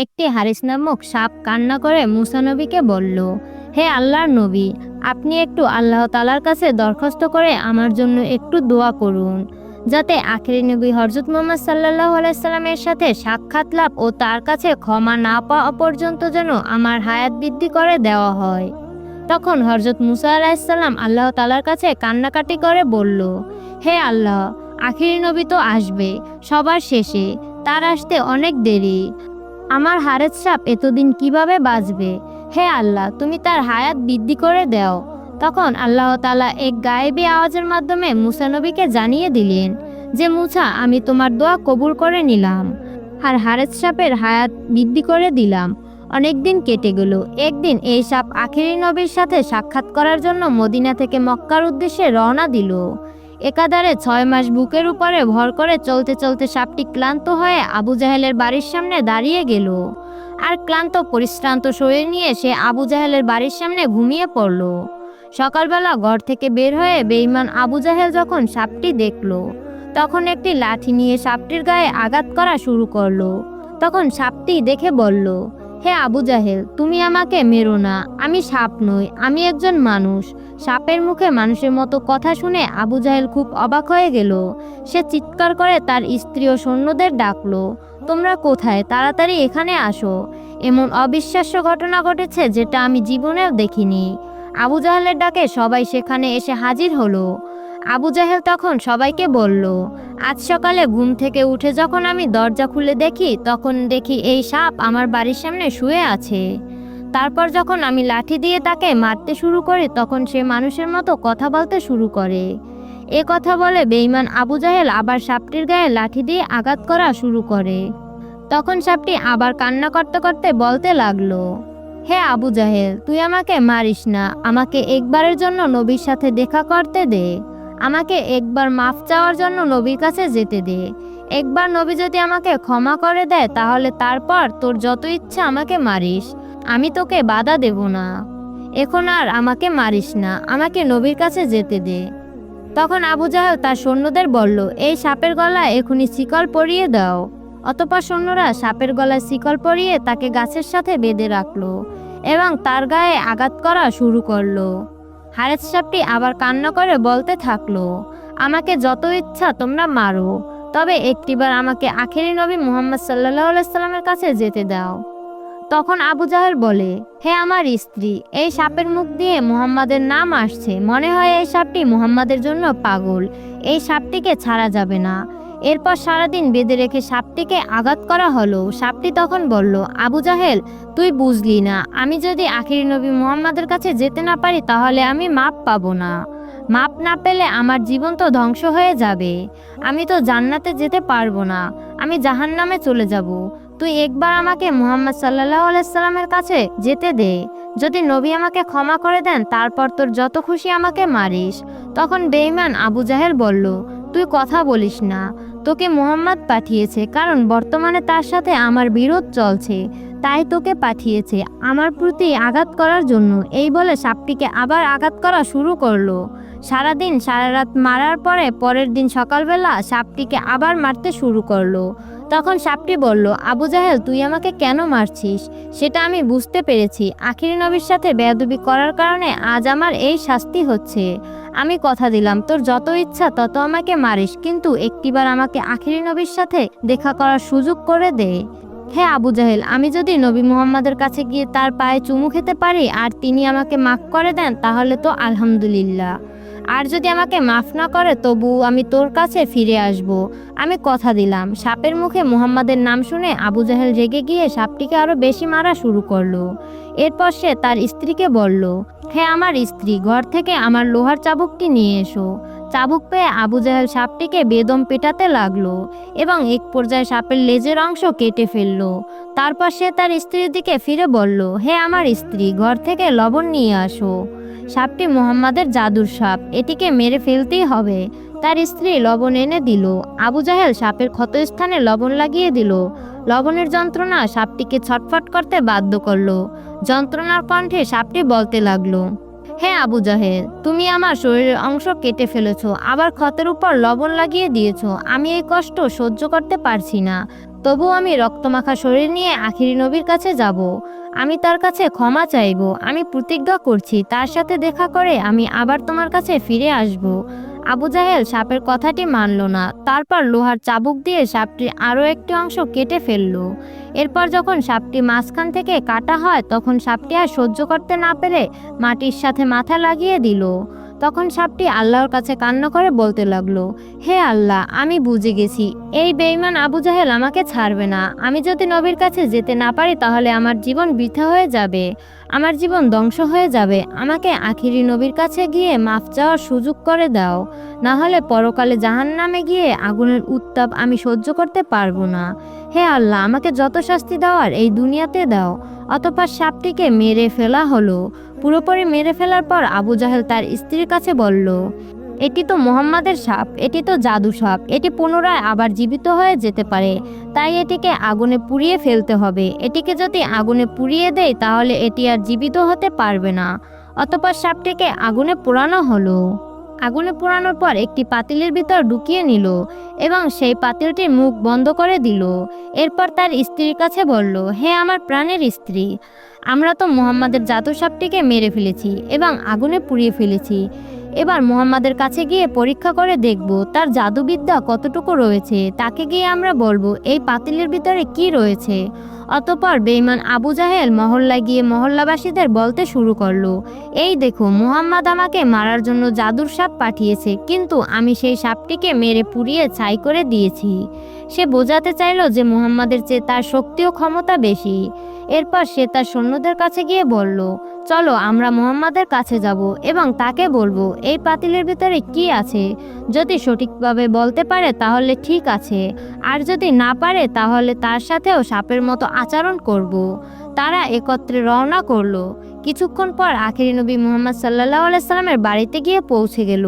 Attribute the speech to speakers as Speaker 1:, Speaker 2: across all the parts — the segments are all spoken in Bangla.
Speaker 1: একটি হারিস নামক সাপ কান্না করে মুসা নবীকে বলল, হে আল্লাহর নবী, আপনি একটু আল্লাহ তাআলার কাছে দরখাস্ত করে আমার জন্য একটু দোয়া করুন, যাতে আখেরি নবী হযরত মুহাম্মদ সাল্লাল্লাহু আলাইহি সাল্লামের সাথে সাক্ষাৎ লাভ ও তার কাছে ক্ষমা না পাওয়া পর্যন্ত যেন আমার হায়াত বৃদ্ধি করে দেওয়া হয়। তখন হযরত মুসা আলাইহিস সালাম আল্লাহ তাআলার কাছে কান্নাকাটি করে বলল, হে আল্লাহ, আখেরি নবী তো আসবে সবার শেষে, তার আসতে অনেক দেরি। আমার হারেস সাপ এতদিন কিভাবে বাঁচবে? হে আল্লাহ, তুমি তার হায়াত বৃদ্ধি করে দাও। তখন আল্লাহ তাআলা এক গায়েবী আওয়াজের মাধ্যমে মুসা নবীকে জানিয়ে দিলেন যে, মুসা, আমি তোমার দোয়া কবুল করে নিলাম আর হারেস সাপের হায়াত বৃদ্ধি করে দিলাম। অনেক দিন কেটে গেল। একদিন এই সাপ আখেরি নবীর সাথে সাক্ষাৎ করার জন্য মদিনা থেকে মক্কার উদ্দেশ্যে রওনা দিল। একাধারে 6 মাস বুকের উপরে ভর করে চলতে চলতে সাপটি ক্লান্ত হয়ে আবু জাহেলের বাড়ির সামনে দাঁড়িয়ে গেল। আর ক্লান্ত পরিশ্রান্ত শরীর নিয়ে সে আবু জাহেলের বাড়ির সামনে ঘুমিয়ে পড়ল। সকালবেলা ঘর থেকে বের হয়ে বেঈমান আবু জাহেল যখন সাপটি দেখল, তখন একটি লাঠি নিয়ে সাপটির গায়ে আঘাত করা শুরু করলো। তখন সাপটি দেখে বলল, হে আবু জাহেল, তুমি আমাকে মেরো না, আমি সাপ নই, আমি একজন মানুষ। সাপের মুখে মানুষের মতো কথা শুনে আবু জাহেল খুব অবাক হয়ে গেল। সে চিৎকার করে তার স্ত্রী ও সৈন্যদের ডাকলো, তোমরা কোথায়? তাড়াতাড়ি এখানে আসো, এমন অবিশ্বাস্য ঘটনা ঘটেছে যেটা আমি জীবনেও দেখিনি। আবু জাহেলের ডাকে সবাই সেখানে এসে হাজির হলো। আবু জাহেল তখন সবাইকে বলল, আজ সকালে ঘুম থেকে উঠে যখন আমি দরজা খুলে দেখি, তখন দেখি এই সাপ আমার বাড়ির সামনে শুয়ে আছে। তারপর যখন আমি লাঠি দিয়ে তাকে মারতে শুরু করি, তখন সে মানুষের মতো কথা বলতে শুরু করে। এ কথা বলে বেঈমান আবু জাহেল আবার সাপটির গায়ে লাঠি দিয়ে আঘাত করা শুরু করে। তখন সাপটি আবার কান্না করতে করতে বলতে লাগলো, হে আবু জাহেল, তুই আমাকে মারিস না, আমাকে একবারের জন্য নবীর সাথে দেখা করতে দে, আমাকে একবার মাফ চাওয়ার জন্য নবীর কাছে যেতে দে। একবার নবী যদি আমাকে ক্ষমা করে দেয়, তাহলে তারপর তোর যত ইচ্ছা আমাকে মারিস, আমি তোকে বাধা দেব না। এখন আর আমাকে মারিস না, আমাকে নবীর কাছে যেতে দে। তখন আবু জাহেল তার সৈন্যদের বলল, এই সাপের গলায় এখনই শিকল পরিয়ে দাও। অতঃপর সৈন্যরা সাপের গলায় শিকল পরিয়ে তাকে গাছের সাথে বেঁধে রাখলো এবং তার গায়ে আঘাত করা শুরু করলো। হারেস সাপটি আবার কান্না করে বলতে থাকলো, আমাকে যত ইচ্ছা তোমরা মারো, তবে একটিবার আমাকে আখেরি নবী মুহাম্মদ সাল্লাল্লাহু আলাইহি সাল্লামের কাছে যেতে দাও। তখন আবু জাহেল বলে, হে আমার স্ত্রী, এই সাপের মুখ দিয়ে মুহাম্মাদের নাম আসছে, মনে হয় এই সাপটি মুহাম্মাদের জন্য পাগল, এই সাপটিকে ছাড়া যাবে না। এরপর সারাদিন বেঁধে রেখে সাপটিকে আঘাত করা হলো। সাপটি তখন বলল, আবু জাহেল, তুই বুঝলি না, আমি যদি আখেরি নবী মুহাম্মাদের কাছে যেতে না পারি, তাহলে আমি মাপ পাবো না। মাপ না পেলে আমার জীবন তো ধ্বংস হয়ে যাবে, আমি তো জান্নাতে যেতে পারবো না, আমি জাহান্নামে চলে যাব। তুই একবার আমাকে মুহাম্মদ সাল্লাল্লাহু আলাইহি সাল্লামের কাছে যেতে দে, যদি নবী আমাকে ক্ষমা করে দেন, তারপর তোর যত খুশি আমাকে মারিস। তখন বেঈমান আবু জাহেল বলল, তুই কথা বলিস না, তোকে মুহাম্মদ পাঠিয়েছে, কারণ বর্তমানে তার সাথে আমার বিরোধ চলছে, তাই তোকে পাঠিয়েছে আমার প্রতি আঘাত করার জন্য। এই বলে সাপটিকে আবার আঘাত করা শুরু করলো। সারাদিন সারা রাত মারার পরে পরের দিন সকালবেলা সাপটিকে আবার মারতে শুরু করলো। তখন সাপটি বলল, আবু জাহেল, তুই আমাকে কেন মারছিস সেটা আমি বুঝতে পেরেছি। আখেরি নবীর সাথে বেয়াদবি করার কারণে আজ আমার এই শাস্তি হচ্ছে। আমি কথা দিলাম, তোর যত ইচ্ছা তত আমাকে মারিস, কিন্তু একটিবার আমাকে আখেরি নবীর সাথে দেখা করার সুযোগ করে দে। হে আবু জাহেল, আমি যদি নবী মুহাম্মাদের কাছে গিয়ে তার পায়ে চুমু খেতে পারি আর তিনি আমাকে মাফ করে দেন, তাহলে তো আলহামদুলিল্লাহ। আর যদি আমাকে মাফ না করে, তবু আমি তোর কাছে ফিরে আসব, আমি কথা দিলাম। সাপের মুখে মুহাম্মাদের নাম শুনে আবু জাহেল রেগে গিয়ে সাপটিকে আরো বেশি মারা শুরু করলো। এরপর সে তার স্ত্রীকে বলল, হে আমার স্ত্রী, ঘর থেকে আমার লোহার চাবুকটি নিয়ে এসো। চাবুক পেয়ে আবু জাহেল সাপটিকে বেদম পেটাতে লাগলো এবং এক পর্যায়ে সাপের লেজের অংশ কেটে ফেললো। তারপর সে তার স্ত্রীর দিকে ফিরে বলল, হে আমার স্ত্রী, ঘর থেকে লবণ নিয়ে আসো। সাপটি মুহাম্মাদের জাদুর সাপ, এটিকে মেরে ফেলতেই হবে। তার স্ত্রী লবণ এনে দিল। আবু জাহেল সাপের ক্ষতস্থানে লবণ লাগিয়ে দিল। লবণের যন্ত্রণা সাপটিকে ছটফট করতে বাধ্য করলো। যন্ত্রণার কণ্ঠে সাপটি বলতে লাগলো, হে আবু জাহেল, তুমি আমার শরীরের অংশ কেটে ফেলেছো, আবার ক্ষতের উপর লবণ লাগিয়ে দিয়েছো, আমি এই কষ্ট সহ্য করতে পারছি না। তবু আমি রক্তমাখা শরীর নিয়ে আখিরি নবীর কাছে যাব। আমি তার কাছে ক্ষমা চাইব। আমি প্রতিজ্ঞা করছি তার সাথে দেখা করে আমি আবার তোমার কাছে ফিরে আসব। আবু জাহেল সাপের কথাটি মানল না। তারপর লোহার চাবুক দিয়ে সাপটির আরও একটি অংশ কেটে ফেলল। এরপর যখন সাপটি মাঝখান থেকে কাটা হয় তখন সাপটি আর সহ্য করতে না পেরে মাটির সাথে মাথা লাগিয়ে দিল। তখন সাপটি আল্লাহর কাছে কান্না করে বলতে লাগলো, হে আল্লাহ, আমি বুঝে গেছি এই বেঈমান আবু জাহেল আমাকে ছাড়বে না। আমি যদি নবীর কাছে যেতে না পারি তাহলে আমার জীবন বৃথা হয়ে যাবে, আমার জীবন ধ্বংস হয়ে যাবে। আমাকে আখিরি নবীর কাছে গিয়ে মাফ চাওয়ার সুযোগ করে দাও, না হলে পরকালে জাহান্নামে গিয়ে আগুনের উত্তাপ আমি সহ্য করতে পারবো না। হে আল্লাহ, আমাকে যত শাস্তি দেওয়ার এই দুনিয়াতে দাও। অতঃপর সাপটিকে মেরে ফেলা হলো। পুরোপুরি মেরে ফেলার পর আবু জাহেল তার স্ত্রীর কাছে বলল, এটি তো মুহাম্মাদের সাপ, এটি তো জাদু সাপ, এটি পুনরায় আবার জীবিত হয়ে যেতে পারে, তাই এটিকে আগুনে পুড়িয়ে ফেলতে হবে। এটিকে যদি আগুনে পুড়িয়ে দেয় তাহলে এটি আর জীবিত হতে পারবে না। অতঃপর সাপটিকে আগুনে পোড়ানো হলো। আগুনে পোড়ানোর পর একটি পাতিলের ভিতর ঢুকিয়ে নিল এবং সেই পাতিলটির মুখ বন্ধ করে দিল। এরপর তার স্ত্রীর কাছে বলল, হে আমার প্রাণের স্ত্রী, আমরা তো মুহাম্মাদের জাদু সাপটিকে মেরে ফেলেছি এবং আগুনে পুড়িয়ে ফেলেছি। এবার মুহাম্মাদের কাছে গিয়ে পরীক্ষা করে দেখব তার জাদুবিদ্যা কতটুকু রয়েছে। তাকে গিয়ে আমরা বলবো এই পাতিলের ভিতরে কি রয়েছে। অতঃপর বেঈমান আবু জাহেল মহল্লায় গিয়ে মহল্লাবাসীদের বলতে শুরু করলো, এই দেখো, মুহাম্মদ আমাকে মারার জন্য জাদুর সাপ পাঠিয়েছে, কিন্তু আমি সেই সাপটিকে মেরে পুড়িয়ে ছাই করে দিয়েছি। সে বোঝাতে চাইলো যে মুহাম্মাদের চেয়ে তার শক্তি ও ক্ষমতা বেশি। এরপর সে তার সৈন্যদের কাছে গিয়ে বলল, চলো আমরা মুহাম্মাদের কাছে যাব এবং তাকে বলবো এই পাতিলের ভিতরে কি আছে। যদি সঠিকভাবে বলতে পারে তাহলে ঠিক আছে, আর যদি না পারে তাহলে তার সাথেও সাপের মতো আচরণ করব। তারা একত্রে রওনা করলো। কিছুক্ষণ পর আখিরি নবী মুহাম্মদ সাল্লাল্লাহু আলাইহি সাল্লামের বাড়িতে গিয়ে পৌঁছে গেল।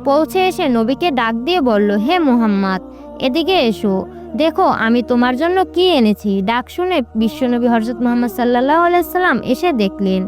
Speaker 1: পৌঁছে এসে নবীকে ডাক দিয়ে বলল, হে মুহাম্মদ, এদিকে এসো, দেখো আমি তোমার জন্য কি এনেছি। ডাক শুনে বিশ্বনবী হযরত মুহাম্মদ সাল্লাল্লাহু আলাইহি সাল্লাম এসে দেখলেন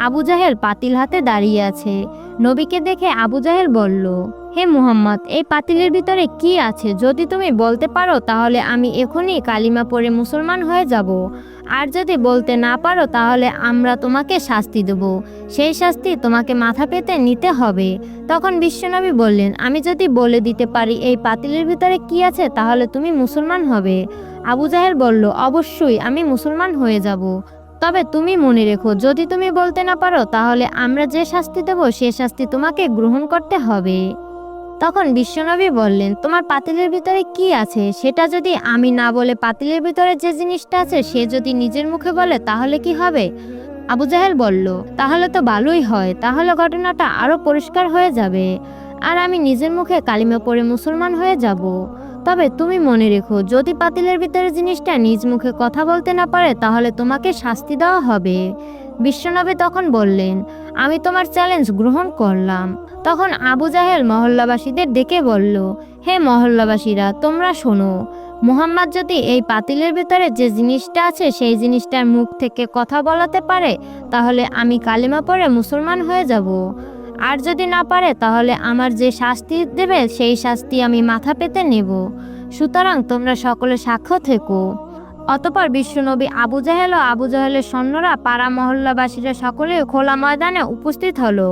Speaker 1: আবু জাহেল পাতিল হাতে দাঁড়িয়ে আছে। নবীকে দেখে আবু জাহেল বলল, হে মুহাম্মদ, এই পাতিলের ভিতরে কি আছে? যদি তুমি বলতে পারো তাহলে আমি এখনই কালিমা পড়ে মুসলমান হয়ে যাব, আর যদি বলতে না পারো তাহলে আমরা তোমাকে শাস্তি দেব। সেই শাস্তি তোমাকে মাথা পেতে নিতে হবে। তখন বিশ্বনবী বললেন, আমি যদি বলে দিতে পারি এই পাতিলের ভিতরে কি আছে তাহলে তুমি মুসলমান হবে। আবু জাহেল বলল, অবশ্যই আমি মুসলমান হয়ে যাব, তবে তুমি মনে রেখো যদি তুমি বলতে না পারো তাহলে আমরা যে শাস্তি দেব সে শাস্তি তোমাকে গ্রহণ করতে হবে। তখন বিশ্বনবী বললেন, তোমার পাতিলের ভিতরে কি আছে সেটা যদি আমি না বলে পাতিলের ভিতরে যে জিনিসটা আছে সে যদি নিজের মুখে বলে তাহলে কি হবে? আবু জাহেল বলল, তাহলে তো ভালোই হয়, তাহলে ঘটনাটা আরো পরিষ্কার হয়ে যাবে, আর আমি নিজের মুখে কালিমা পড়ে মুসলমান হয়ে যাব। তবে তুমি মনে রেখো যদি পাতিলের ভিতরে জিনিসটা নিজ মুখে কথা বলতে না পারে তাহলে তোমাকে শাস্তি দেওয়া হবে। বিশ্বনবী তখন বললেন, আমি তোমার চ্যালেঞ্জ গ্রহণ করলাম। তখন আবু জাহেল মহল্লাবাসীদের ডেকে বলল, হে মহল্লাবাসীরা, তোমরা শোনো, মুহাম্মদ যদি এই পাতিলের ভিতরে যে জিনিসটা আছে সেই জিনিসটার মুখ থেকে কথা বলাতে পারে তাহলে আমি কালিমা পড়ে মুসলমান হয়ে যাব, আর যদি না পারে তাহলে আমার যে শাস্তি দেবে সেই শাস্তি আমি মাথা পেতে নেব। সুতরাং তোমরা সকলে সাক্ষ্য থেকো। অতঃপর বিশ্বনবী আবু জাহেল ও আবু জাহেলের সৈন্যরা পাড়া মহল্লাবাসীরা সকলে খোলা ময়দানে উপস্থিত হলো।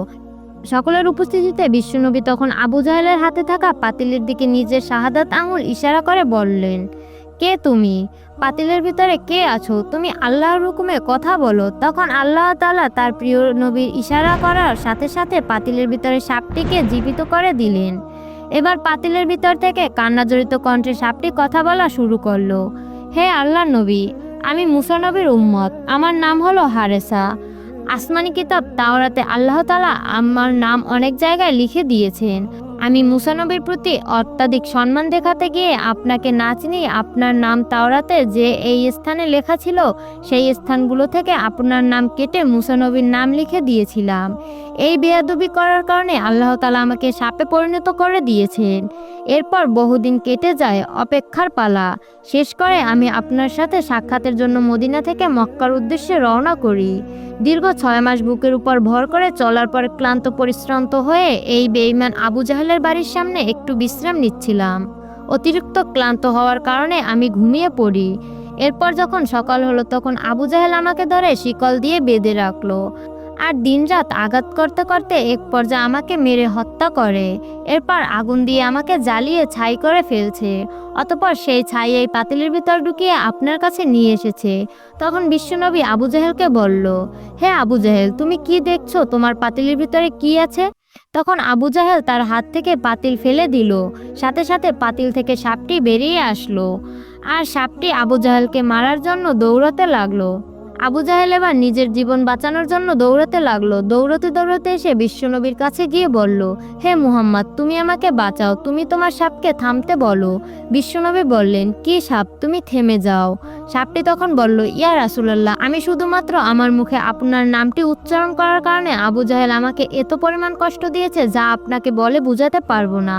Speaker 1: সকলের উপস্থিতিতে বিশ্বনবী তখন আবু জাহেলের হাতে থাকা পাতিলের দিকে নিজের শাহাদাত আঙুল ইশারা করে বললেন, কে তুমি? পাতিলের ভিতরে কে আছো? তুমি আল্লাহর হুকুমে কথা বলো। তখন আল্লাহ তাআলা তার প্রিয় নবীর ইশারা করার সাথে সাথে পাতিলের ভিতরে সাপটিকে জীবিত করে দিলেন। এবার পাতিলের ভিতর থেকে কান্নাজড়িত কণ্ঠে সাপটি কথা বলা শুরু করলো, হে আল্লাহর নবী, আমি মুসা নবীর উম্মত, আমার নাম হলো হারেসা। আসমানি কিতাব তাওরাতে আল্লাহ তাআলা আমার নাম অনেক জায়গায় লিখে দিয়েছেন। আমি মুসা নবীর প্রতি অত্যাধিক সম্মান দেখাতে গিয়ে আপনাকে না চিনি আপনার নাম তাওরাতে যে এই স্থানে লেখা ছিল সেই স্থানগুলো থেকে আপনার নাম কেটে মুসা নবীর নাম লিখে দিয়েছিলাম। এই বেয়াদবি করার কারণে আল্লাহ তাআলা আমাকে সাপে পরিণত করে দিয়েছেন। এরপর বহুদিন কেটে যায়, অপেক্ষার পালা শেষ করে আমি আপনার সাথে সাক্ষাতের জন্য মদিনা থেকে মক্কার উদ্দেশ্যে রওনা করি। দীর্ঘ 6 মাস বুকের উপর ভর করে চলার পর ক্লান্ত পরিশ্রান্ত হয়ে এই বেঈমান আবু জাহেলের বাড়ির সামনে একটু বিশ্রাম নিচ্ছিলাম। অতিরিক্ত ক্লান্ত হওয়ার কারণে আমি ঘুমিয়ে পড়ি। এরপর যখন সকাল হলো তখন আবু জাহেল আমাকে ধরে শিকল দিয়ে বেঁধে রাখলো আর দিনরাত আঘাত করতে করতে এক পর্যায়ে আমাকে মেরে হত্যা করে। এরপর আগুন দিয়ে আমাকে জ্বালিয়ে ছাই করে ফেলছে। অতঃপর সেই ছাই এই পাতিলের ভিতর ঢুকিয়ে আপনার কাছে নিয়ে এসেছে। তখন বিশ্বনবী আবু জাহেলকে বলল, হে আবু জাহেল, তুমি কি দেখছো? তোমার পাতিলের ভিতরে কি আছে? তখন আবু জাহেল তার হাত থেকে পাতিল ফেলে দিল। সাথে সাথে পাতিল থেকে সাপটি বেরিয়ে আসলো আর সাপটি আবু জাহেলকে মারার জন্য দৌড়াতে লাগলো। আবু জাহেল এবার নিজের জীবন বাঁচানোর জন্য দৌড়াতে লাগলো। দৌড়াতে দৌড়াতে এসে বিশ্বনবীর কাছে গিয়ে বলল, হে মুহাম্মদ, তুমি আমাকে বাঁচাও, তুমি তোমার সাপকে থামতে বলো। বিশ্বনবী বললেন, কি সাপ? তুমি থেমে যাও। সাপটি তখন বলল, ইয়া রাসূলুল্লাহ, আমি শুধুমাত্র আমার মুখে আপনার নামটি উচ্চারণ করার কারণে আবু জাহেল আমাকে এত পরিমাণ কষ্ট দিয়েছে যা আপনাকে বলে বোঝাতে পারবো না।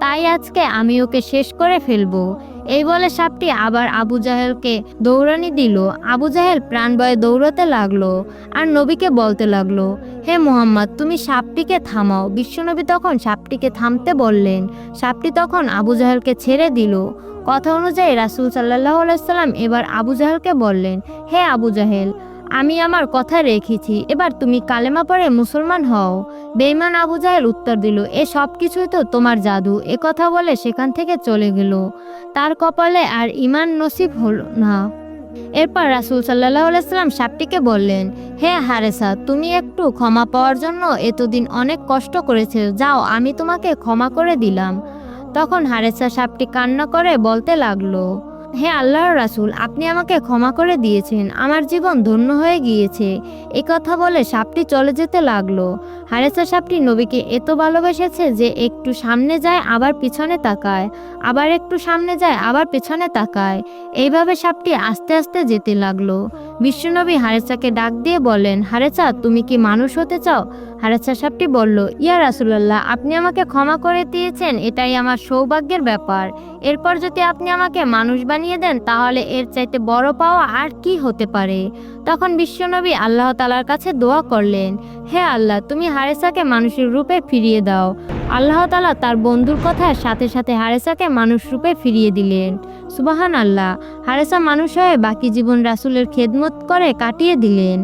Speaker 1: তাই আজকে আমি ওকে শেষ করে ফেলবো। এই বলে সাপটি আবার আবু জাহেলকে দৌড়ানি দিল। আবু জাহেল প্রাণ ভয়ে দৌড়াতে লাগলো আর নবীকে বলতে লাগলো, হে মুহাম্মদ, তুমি সাপটিকে থামাও। বিশ্বনবী তখন সাপটিকে থামতে বললেন। সাপটি তখন আবু জাহেলকে ছেড়ে দিল। কথা অনুযায়ী রাসূল সাল্লাল্লাহু আলাইহি সাল্লাম এবার আবু জাহেলকে বললেন, হে আবু জাহেল, আমি আমার কথা রেখেছি, এবার তুমি কালেমা পড়ে মুসলমান হও। বেঈমান আবু জাহেল উত্তর দিল, এ সব কিছুই তো তোমার জাদু। এ কথা বলে সেখান থেকে চলে গেল। তার কপালে আর ঈমান নসিব হলো না। এরপর রাসূল সাল্লাল্লাহু আলাইহি সাল্লাম সাপটিকে বললেন, হে হারেসা, তুমি একটু ক্ষমা পাওয়ার জন্য এতদিন অনেক কষ্ট করেছো, যাও, আমি তোমাকে ক্ষমা করে দিলাম। তখন হারেসা সাপটি কান্না করে বলতে লাগলো, হে আল্লাহর রাসূল, আপনি আমাকে ক্ষমা করে দিয়েছেন, আমার জীবন ধন্য হয়ে গিয়েছে। এই কথা বলে সাপটি চলে যেতে লাগলো। হারেসা সাপটি নবীকে এত ভালোবেসেছে যে একটু সামনে যায় আবার পিছনে তাকায়, আবার একটু সামনে যায় আবার পেছনে তাকায়। এইভাবে সাপটি আস্তে আস্তে যেতে লাগলো। বিশ্বনবী হারেসাকে ডাক দিয়ে বলেন, হারেসা, তুমি কি মানুষ হতে চাও? হারেসা সাপটি বলল, ইয়া রাসূলুল্লাহ, আপনি আমাকে ক্ষমা করে দিয়েছেন, এটাই আমার সৌভাগ্যের ব্যাপার। এরপর যদি আপনি আমাকে মানুষ বানিয়ে দেন তাহলে এর চাইতে বড় পাওয়া আর কি হতে পারে। তখন বিশ্বনবী আল্লাহ তাআলার কাছে দোয়া করলেন, হে আল্লাহ, তুমি হারেসাকে মানুষের রূপে ফিরিয়ে দাও। আল্লাহ তাআলা তার বন্ধুর কথার সাথে সাথে হারেসাকে মানুষ রূপে ফিরিয়ে দিলেন। সুবহানাল্লাহ। হারেসা মানুষ হয়ে বাকি জীবন রাসূলের খেদমত করে কাটিয়ে দিলেন।